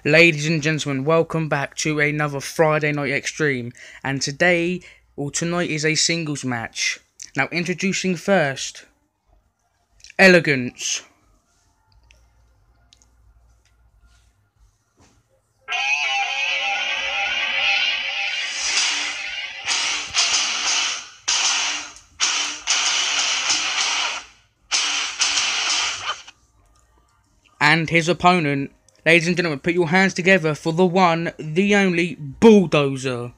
Ladies and gentlemen, welcome back to another Friday Night Extreme. And today, or tonight, is a singles match. Now, introducing first, Elegance. And his opponent. Ladies and gentlemen, put your hands together for the one, the only, Bulldozer.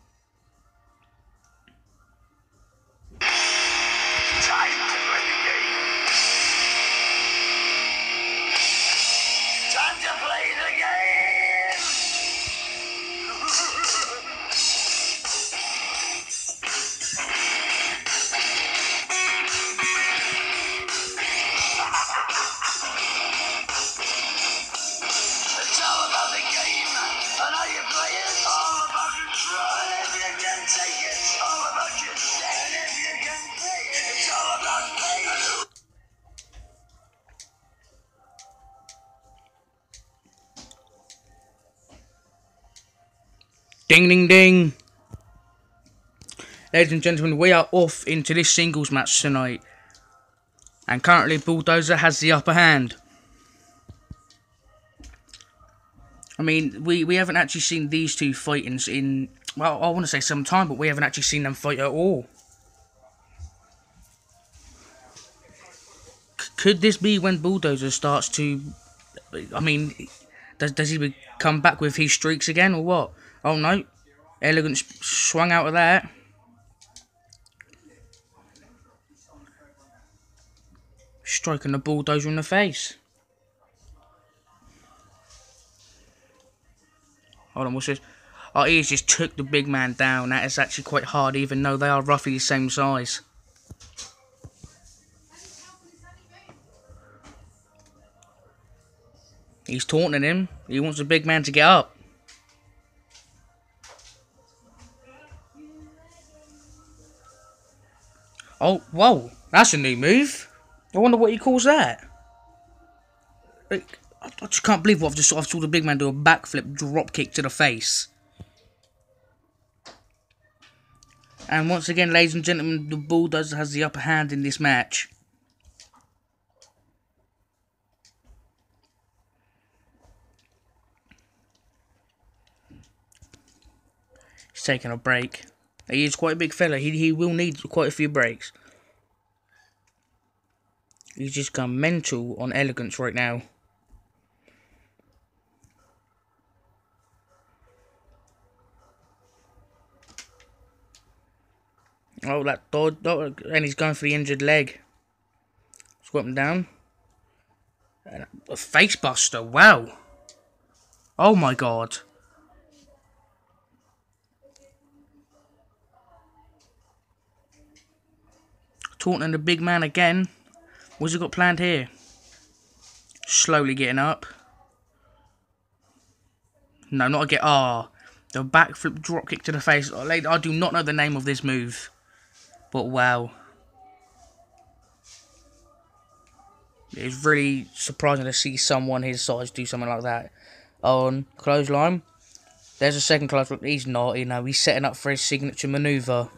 Ding ding ding. Ladies and gentlemen, we are off into this singles match tonight. And currently Bulldozer has the upper hand. I mean, we haven't actually seen these two fight in, well, I want to say some time, but we haven't actually seen them fight at all. Could this be when Bulldozer starts to, I mean, does he come back with his streaks again or what? Oh no, Elegance swung out of that. Striking the Bulldozer in the face. Hold on, what's this? Oh, he just took the big man down. That is actually quite hard, even though they are roughly the same size. He's taunting him. He wants the big man to get up. Oh, whoa. That's a new move. I wonder what he calls that. Like, I just can't believe what I've saw the big man do a backflip drop kick to the face. And once again, ladies and gentlemen, the Bulldozer has the upper hand in this match. He's taking a break. He is quite a big fella. He will need quite a few breaks. He's just gone mental on Elegance right now. Oh, that dodge. Oh, and he's going for the injured leg. Squat him down. And a face buster. Wow. Oh my god. Taunting the big man again. What's he got planned here? Slowly getting up. No, not again. Ah, the backflip dropkick to the face. I do not know the name of this move. But wow. It's really surprising to see someone his size do something like that. On clothesline. There's a second clothesline. He's not, you know, he's setting up for his signature maneuver.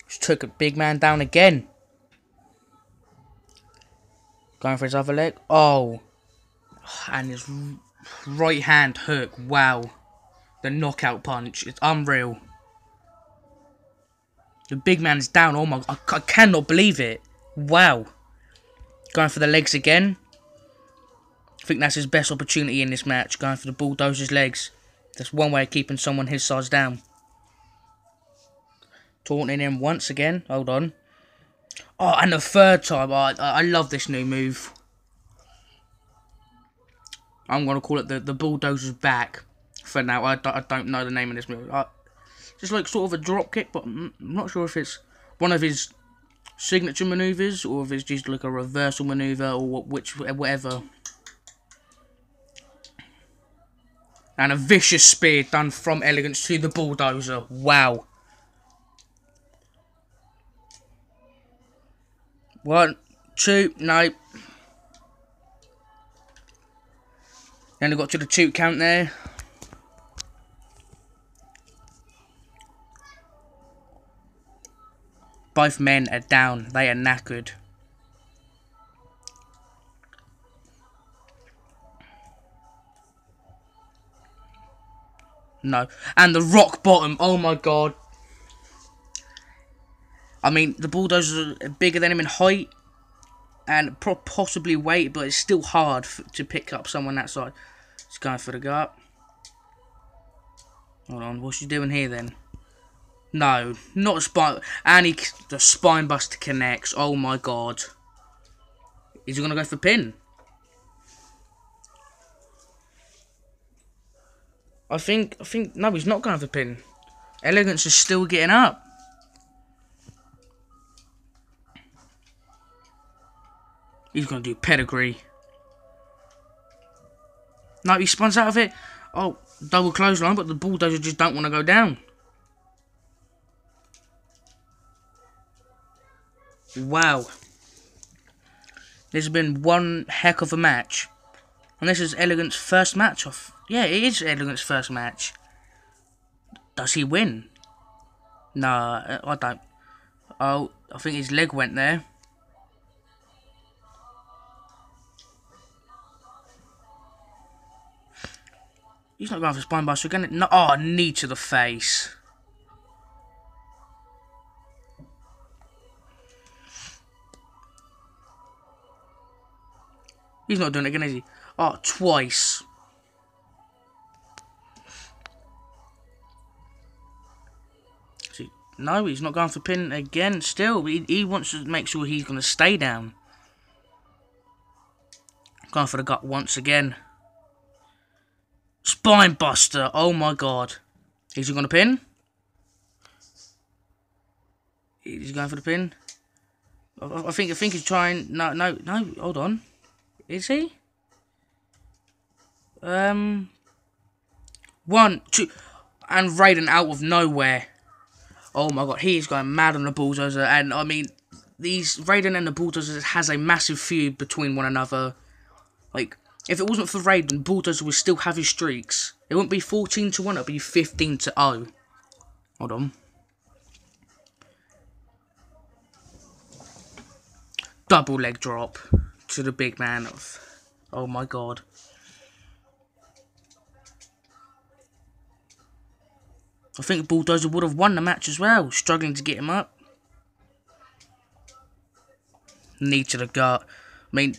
Just took a big man down again. Going for his other leg. Oh. And his right hand hook. Wow. The knockout punch. It's unreal. The big man's down. Oh my. I cannot believe it. Wow. Going for the legs again. I think that's his best opportunity in this match. Going for the Bulldozer's legs. That's one way of keeping someone his size down. Taunting him once again. Hold on. Oh, and the third time. I love this new move. I'm going to call it the Bulldozer's back for now. I don't know the name of this move. Just like sort of a drop kick, but I'm not sure if it's one of his signature maneuvers or if it's just like a reversal maneuver or whatever. And a vicious spear done from Elegance to the Bulldozer. Wow. 1, 2, no. Nearly got to the 2 count there. Both men are down. They are knackered. No. And the rock bottom. Oh my god. I mean, the Bulldozers are bigger than him in height. And possibly weight. But it's still hard to pick up someone that side. He's going for the gut. Hold on. What's he doing here then? No. Not a spine. And the spine buster connects. Oh my god. Is he going to go for pin? I think, no, he's not going for pin. Elegance is still getting up. He's going to do pedigree. No, he spawns out of it. Oh, double clothesline, but the Bulldozer just don't want to go down. Wow. This has been one heck of a match. And this is Elegant's first match off. Yeah, it is Elegant's first match. Does he win? No, I don't. Oh, I think his leg went there. He's not going for spine buster again. No, oh, knee to the face. He's not doing it again, is he? Oh, twice. See, no, he's not going for pin again. Still, he wants to make sure he's going to stay down. Going for the gut once again. Spine buster. Oh my god. Is he going to pin? He's going for the pin. I think he's trying. No. Hold on. Is he? 1, 2, and Raiden out of nowhere. Oh my god, he is going mad on the Bulldozer, and I mean, these Raiden and the Bulldozer has a massive feud between one another. Like, if it wasn't for Raiden, Bulldozer would still have his streaks. It wouldn't be 14-1, it'd be 15-0. Hold on. Double leg drop to the big man of. Oh my god. I think Bulldozer would have won the match as well, struggling to get him up. Knee to the gut. I mean,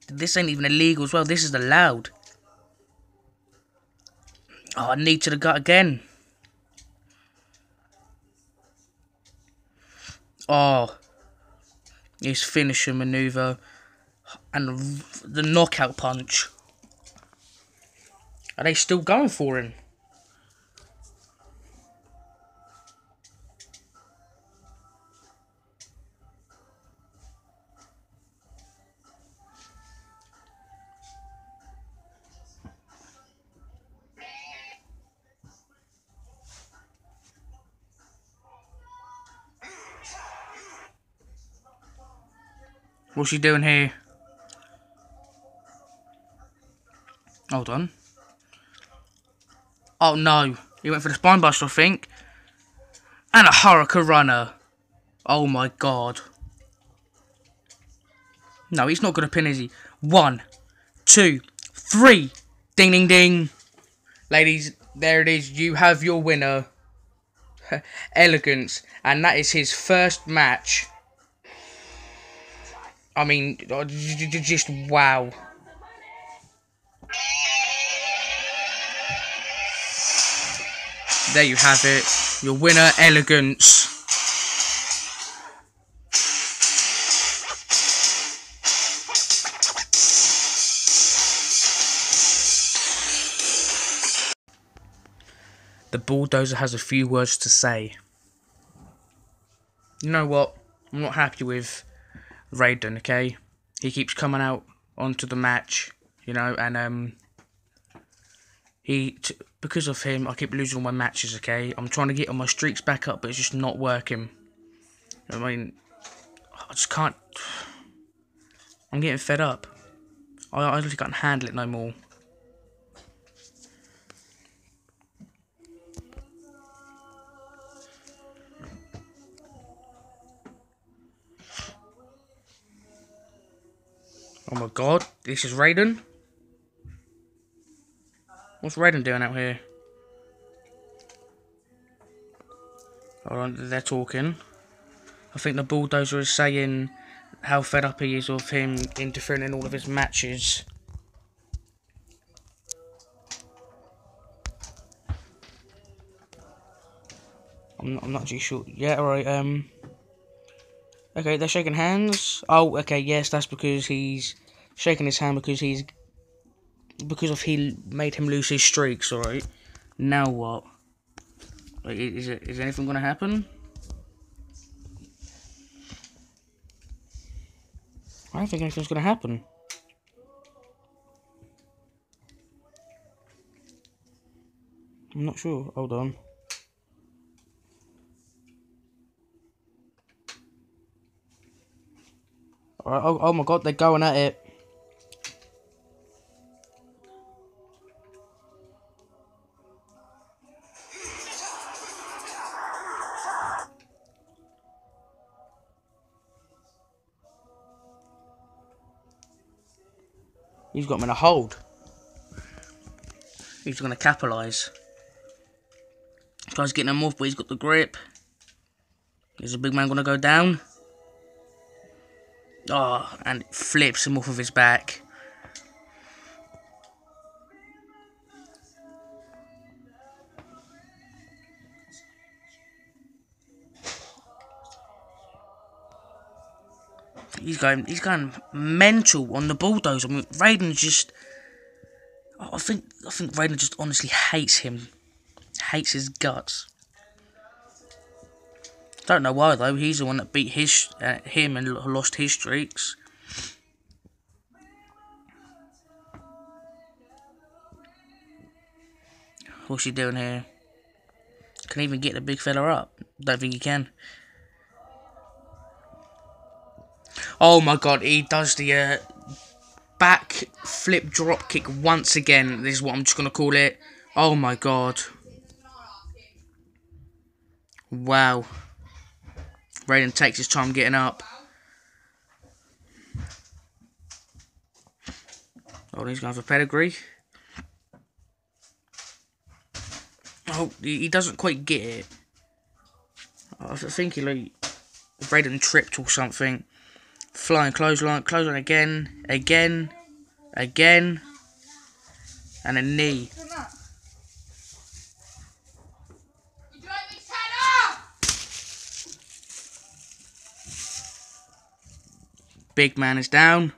this ain't even illegal as well. This is allowed. Oh, knee to the gut again. Oh. His finisher maneuver. And the knockout punch. Are they still going for him? What's she doing here? Hold on. Oh no. He went for the spine buster, I think. And a Hurricane Runner. Oh my god. No, he's not going to pin, is he? 1, 2, 3. Ding, ding, ding. Ladies, there it is. You have your winner. Elegance. And that is his first match. I mean, just wow. There you have it. Your winner, Elegance. The Bulldozer has a few words to say. You know what? I'm not happy with Raiden, okay? He keeps coming out onto the match, you know, and because of him, I keep losing all my matches, okay? I'm trying to get all my streaks back up, but it's just not working. I mean, I just can't. I'm getting fed up. I just can't handle it no more. Oh my god, this is Raiden. What's Raiden doing out here? Hold on, they're talking. I think the Bulldozer is saying how fed up he is of him interfering in all of his matches. I'm not too sure. Yeah, alright, okay, they're shaking hands. Oh, okay, yes, that's because he's shaking his hand because he made him lose his streaks, alright. Now what? Like, is anything gonna happen? I don't think anything's gonna happen. I'm not sure. Hold on. Alright, oh my god, they're going at it. He's got him in a hold. He's going to capitalise. This guy's getting him off, but he's got the grip. Is the big man going to go down? Oh, and it flips him off of his back. He's going mental on the Bulldozer. I mean, Raiden just... I think Raiden just honestly hates him. Hates his guts. Don't know why though. He's the one that beat him and lost his streaks. What's he doing here? Can he even get the big fella up? Don't think he can. Oh my god, he does the back flip drop kick once again. This is what I'm just going to call it. Oh my god. Wow. Raiden takes his time getting up. Oh, he's going for pedigree. Oh, he doesn't quite get it. I think Raiden tripped or something. Flying clothesline again, and a knee. Big man is down.